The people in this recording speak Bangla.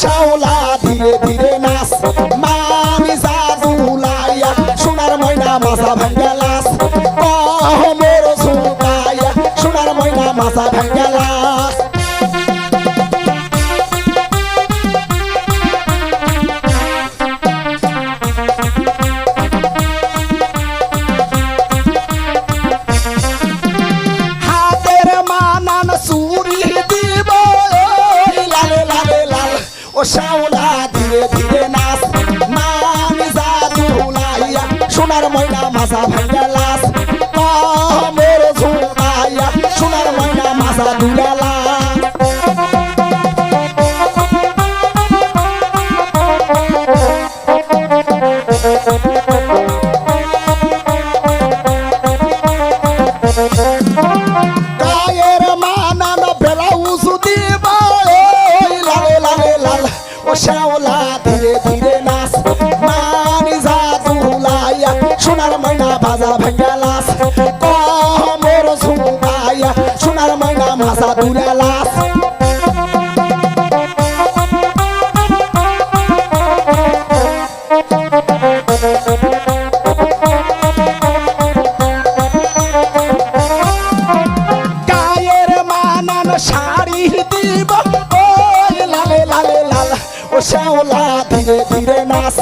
শ্যাওলা ধীরে ধীরে নাচ মামি জাদুলাইয়া সোনার ময়না মাথা ভাঙ্গালাস মোর ঝুঁকাইয়া সোনার ময়না মাথা ভাঙ্গালাস হাতের মানান চুরি দিব লালে লালে লাল ও শ্যাওলা ধীরে ধীরে নাচ মামি জাদুলাইয়া সোনার ময়না মাথা ভাঙ্গালাস মোর ঝুঁকাইয়া সোনার ময়না মাথা দুলালাস গায়ের মানান ব্লাউজ দিব লালে লালে লাল ও শ্যাওলা ধীরে ধীরে নাচ মামি জাদুলাইয়া সোনার ময়না বাজা ভাঙ্গালাস মোর ঝুঁকাইয়া সোনার ময়না মাথা দুলালাস গায়ের মানান শাড়ি দিব লালে লালে লাল ও শ্যাওলা ধীরে ধীরে নাচ